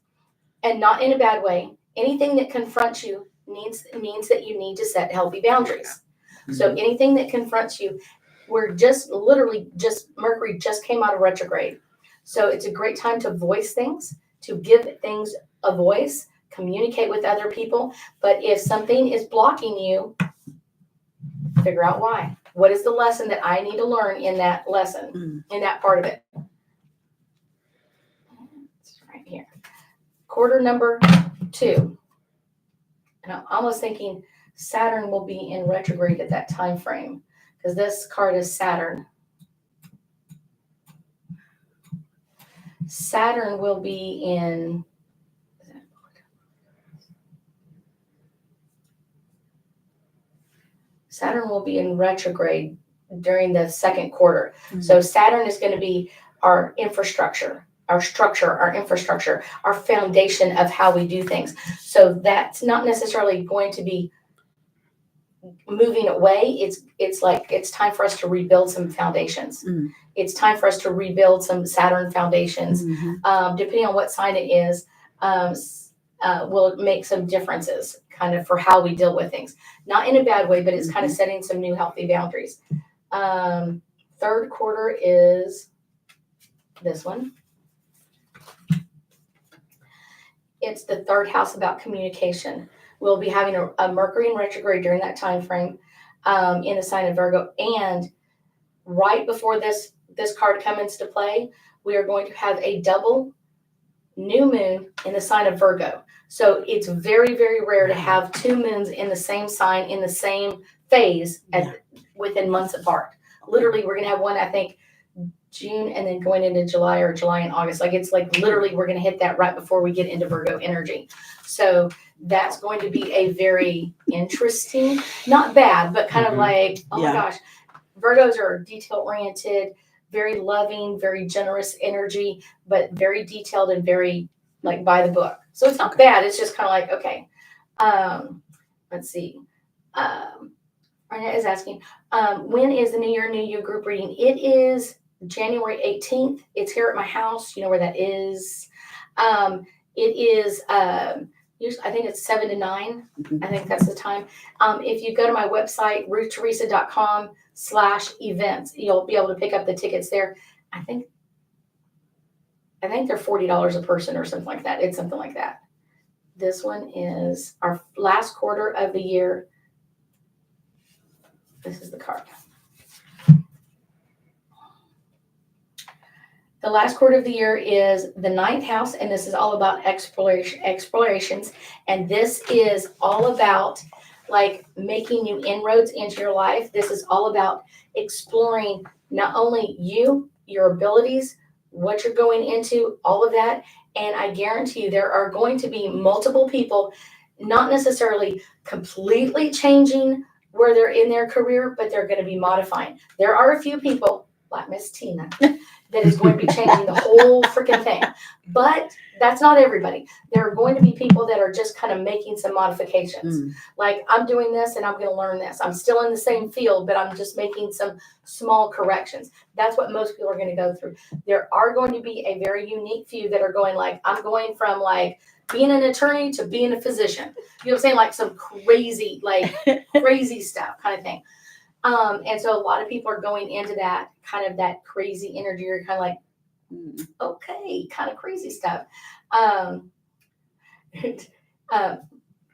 and not in a bad way. Anything that confronts you means that you need to set healthy boundaries. So anything that confronts you, we're Mercury just came out of retrograde. So it's a great time to voice things, to give things a voice, communicate with other people. But if something is blocking you, figure out why. What is the lesson that I need to learn in that lesson, in that part of it? It's right here. Quarter number 2. And I'm almost thinking Saturn will be in retrograde at that time frame, because this card is Saturn. Saturn will be in retrograde during the second quarter. So Saturn is going to be our infrastructure, our infrastructure, our foundation of how we do things. So that's not necessarily going to be moving away. It's like, it's time for us to rebuild some foundations. It's time for us to rebuild some Saturn foundations. Depending on what sign it is, will make some differences kind of for how we deal with things. Not in a bad way, but it's kind of setting some new healthy boundaries. Third quarter is this one. It's the 3rd house about communication. We'll be having a Mercury in retrograde during that time frame in the sign of Virgo. And right before this card comes into play, we are going to have a double new moon in the sign of Virgo. So it's very, very rare to have 2 moons in the same sign, in the same phase, within months apart. Literally, we're going to have one, I think, June and then going into July, or July and August. Like it's like literally we're going to hit that right before we get into Virgo energy. So that's going to be a very interesting, not bad, but kind of like, oh my gosh, Virgos are detail oriented, very loving, very generous energy, but very detailed and very like by the book. So it's not bad. It's just kind of like, okay. Let's see. Arnett is asking, when is the New Year, New You group reading? It is January 18th. It's here at my house. You know where that is. It is, usually, I think it's 7 to 9. I think that's the time. If you go to my website, ruththeresa.com/events, you'll be able to pick up the tickets there. I think they're $40 a person or something like that. It's something like that. This one is our last quarter of the year. This is the card. The last quarter of the year is the 9th house, and this is all about explorations. And this is all about like making new inroads into your life. This is all about exploring not only you, your abilities, what you're going into, all of that. And I guarantee you there are going to be multiple people, not necessarily completely changing where they're in their career, but they're going to be modifying. There are a few people like Miss Tina that is going to be changing the whole freaking thing. But that's not everybody. There are going to be people that are just kind of making some modifications. Like, I'm doing this and I'm going to learn this. I'm still in the same field, but I'm just making some small corrections. That's what most people are going to go through. There are going to be a very unique few that are going like, I'm going from like being an attorney to being a physician. You know what I'm saying? Like some crazy, like crazy stuff kind of thing. And so a lot of people are going into that kind of that crazy energy. You're kind of like, okay, kind of crazy stuff.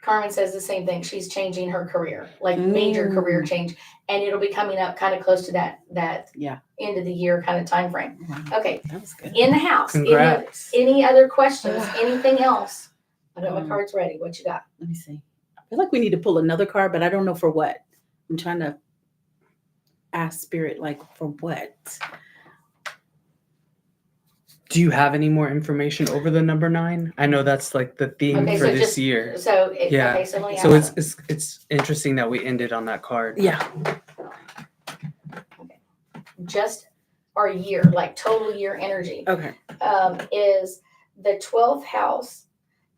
Carmen says the same thing. She's changing her career, like major career change, and it'll be coming up kind of close to that end of the year kind of time frame. Wow. Okay, That was good. in the house. Congrats. Any other questions? Anything else? I got my cards ready. What you got? Let me see. I feel like we need to pull another card, but I don't know for what. I'm trying to ask spirit, like, for what? Do you have any more information over the number 9? I know that's like the theme for this year. So Yeah. okay, so let me So ask. it's interesting that we ended on that card. Yeah. Okay. Just our year, like total year energy. Okay. Is the 12th house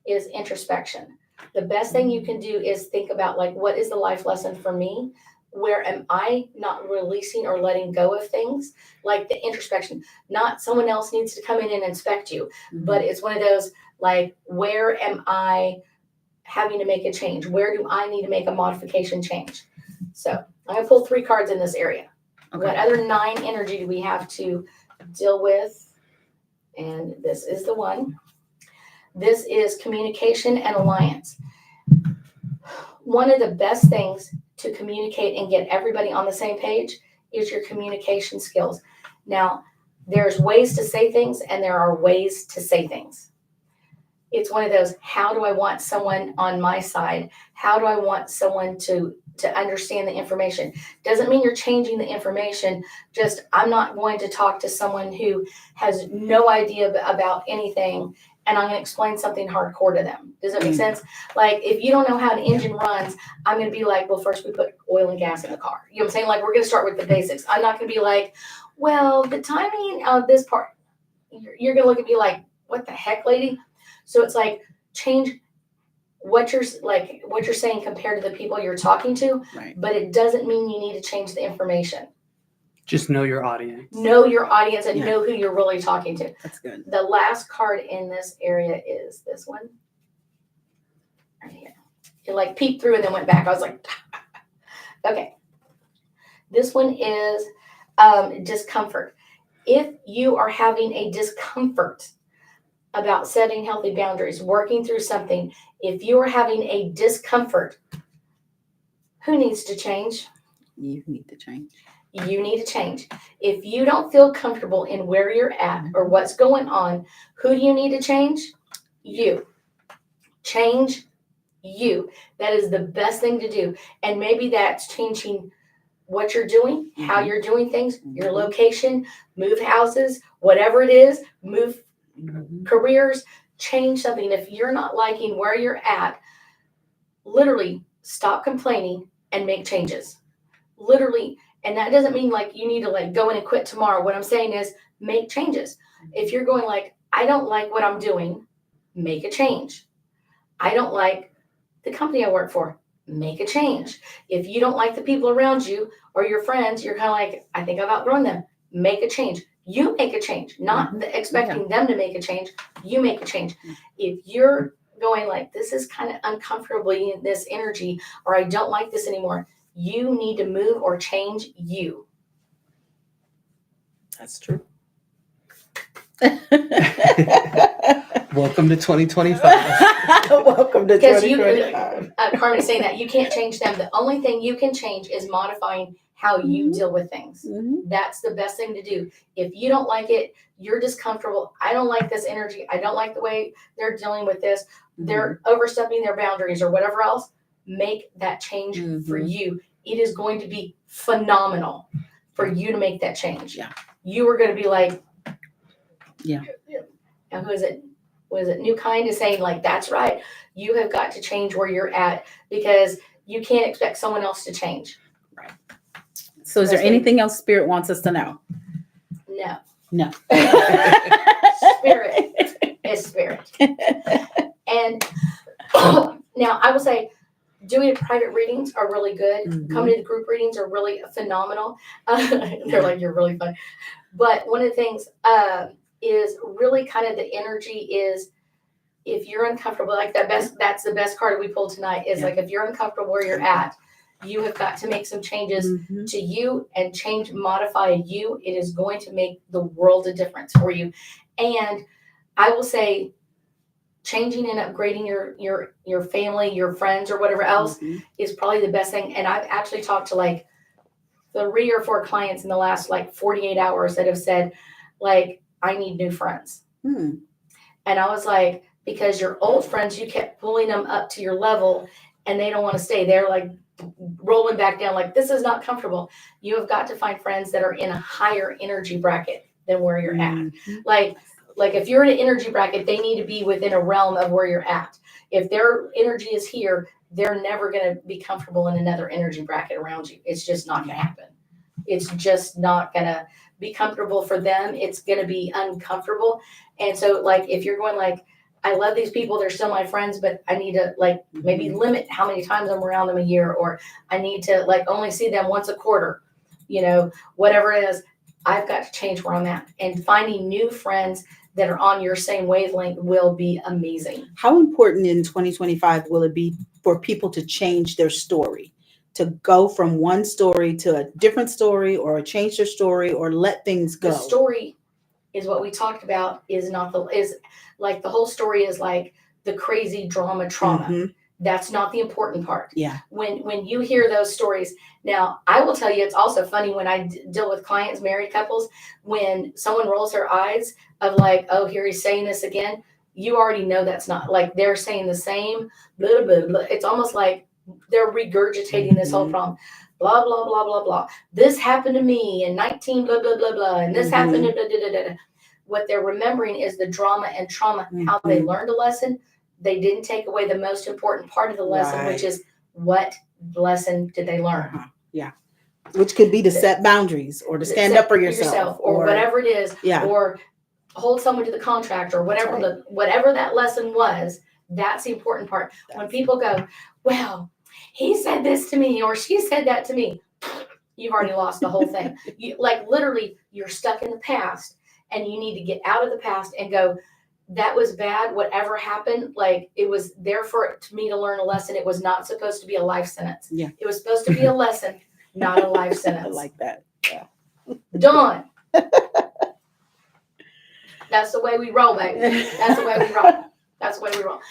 is introspection. The best thing you can do is think about like, what is the life lesson for me? Where am I not releasing or letting go of things? Like the introspection, not someone else needs to come in and inspect you, but it's one of those like, where am I having to make a change? Where do I need to make a modification change? So I'm going to pull 3 cards in this area. Okay. What other 9 energy do we have to deal with? And this is the one. This is communication and alliance. One of the best things to communicate and get everybody on the same page is your communication skills. Now, there's ways to say things and there are ways to say things. It's one of those, how do I want someone on my side? How do I want someone to understand the information? Doesn't mean you're changing the information. Just, I'm not going to talk to someone who has no idea about anything and I'm going to explain something hardcore to them. Does that make sense? Like, if you don't know how an engine runs, I'm going to be like, well, first we put oil and gas in the car. You know what I'm saying? Like, we're going to start with the basics. I'm not going to be like, well, the timing of this part, you're going to look at me like, what the heck, lady? So it's like, change what you're saying compared to the people you're talking to, Right. but it doesn't mean you need to change the information. Just know your audience. Know your audience and know who you're really talking to. That's good. The last card in this area is this one. Right here. It like peeped through and then went back. I was like, okay. This one is discomfort. If you are having a discomfort about setting healthy boundaries, working through something, if you are having a discomfort, who needs to change? You need to change. You need to change. If you don't feel comfortable in where you're at or what's going on, who do you need to change? You. Change you. That is the best thing to do. And maybe that's changing what you're doing, how Mhm. you're doing things, your Mhm. location, move houses, whatever it is, move Mhm. careers, change something. If you're not liking where you're at, literally stop complaining and make changes. Literally. And that doesn't mean like you need to like go in and quit tomorrow. What I'm saying is make changes. If you're going like, I don't like what I'm doing, make a change. I don't like the company I work for, make a change. If you don't like the people around you or your friends, you're kind of like, I think I've outgrown them, make a change. You make a change, not expecting them to make a change. You make a change. If you're going like, this is kind of uncomfortable in this energy, or I don't like this anymore, you need to move or change you. That's true. Welcome to 2025. Welcome to Because 2025. Carmen is saying that you can't change them. The only thing you can change is modifying how you deal with things. Mhm. That's the best thing to do. If you don't like it, you're discomfortable. I don't like this energy. I don't like the way they're dealing with this. They're overstepping their boundaries or whatever else. Make that change for you. It is going to be phenomenal for you to make that change. Yeah. You are going to be like, Yeah. Now, who is it? Was it New Kind is saying like, that's right. You have got to change where you're at because you can't expect someone else to change. Right. So is there anything else Spirit wants us to know? No. No. Spirit is spirit. And now I will say, doing private readings are really good. Mhm. Coming to the group readings are really phenomenal. They're like, you're really fun. But one of the things is really kind of the energy is, if you're uncomfortable, like that's the best card we pulled tonight is like, if you're uncomfortable where you're at, you have got to make some changes to you and modify you. It is going to make the world a difference for you. And I will say, changing and upgrading your family, your friends, or whatever else is probably the best thing. And I've actually talked to like 3 or 4 clients in the last like 48 hours that have said like, I need new friends. And I was like, because your old friends, you kept pulling them up to your level and they don't want to stay. They're like rolling back down, like, this is not comfortable. You have got to find friends that are in a higher energy bracket than where you're at. Like if you're in an energy bracket, they need to be within a realm of where you're at. If their energy is here, they're never going to be comfortable in another energy bracket around you. It's just not going to happen. It's just not going to be comfortable for them. It's going to be uncomfortable. And so like, if you're going like, I love these people, they're still my friends, but I need to like maybe limit how many times I'm around them a year, or I need to like only see them once a quarter, whatever it is, I've got to change where I'm at. And finding new friends that are on your same wavelength will be amazing. How important in 2025 will it be for people to change their story, to go from one story to a different story, or change their story, or let things go? The story is what we talked about, is like the whole story is like the crazy trauma. That's not the important part. Yeah. When you hear those stories, now I will tell you, it's also funny when I deal with clients, married couples, when someone rolls their eyes of like, oh, here he's saying this again. You already know that's not like they're saying the same, blah, blah, blah. It's almost like they're regurgitating this whole problem. Blah, blah, blah, blah, blah. This happened to me in 19, blah, blah, blah, blah. And this happened to blah, blah, blah, blah. What they're remembering is the drama and trauma, how they learned a lesson. They didn't take away the most important part of the lesson, which is what lesson did they learn? Yeah. Which could be to set boundaries, or to stand up for yourself, or whatever it is, yeah, or hold someone to the contract, or whatever whatever that lesson was. That's the important part. When people go, well, he said this to me, or she said that to me, you've already lost the whole thing. You like literally you're stuck in the past, and you need to get out of the past and go, that was bad. Whatever happened, like it was there for me to learn a lesson. It was not supposed to be a life sentence. Yeah. It was supposed to be a lesson, not a life sentence. I like that. Yeah. Done. That's the way we roll, baby. That's the way we roll. That's the way we roll.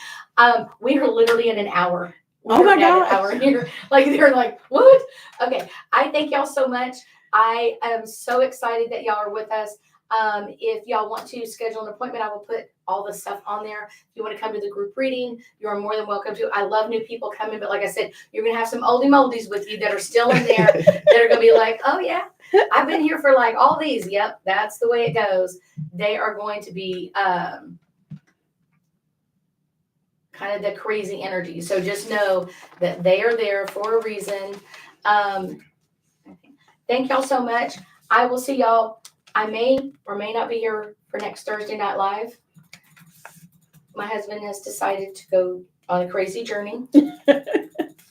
We are literally in an hour. Oh my God. An hour here. Like they're like, what? Okay. I thank y'all so much. I am so excited that y'all are with us. If y'all want to schedule an appointment, I will put all the stuff on there. If you want to come to the group reading, you are more than welcome to. I love new people coming, but like I said, you're going to have some oldie moldies with you that are still in there that are going to be like, oh yeah, I've been here for like all these. Yep, that's the way it goes. They are going to be kind of the crazy energy. So just know that they are there for a reason. Thank y'all so much. I will see y'all. I may or may not be here for next Thursday Night Live. My husband has decided to go on a crazy journey.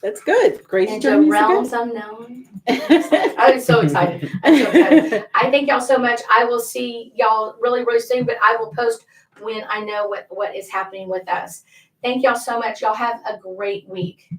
That's good. Crazy into journey. realms unknown. I'm so excited. I thank y'all so much. I will see y'all really, really soon, but I will post when I know what is happening with us. Thank y'all so much. Y'all have a great week.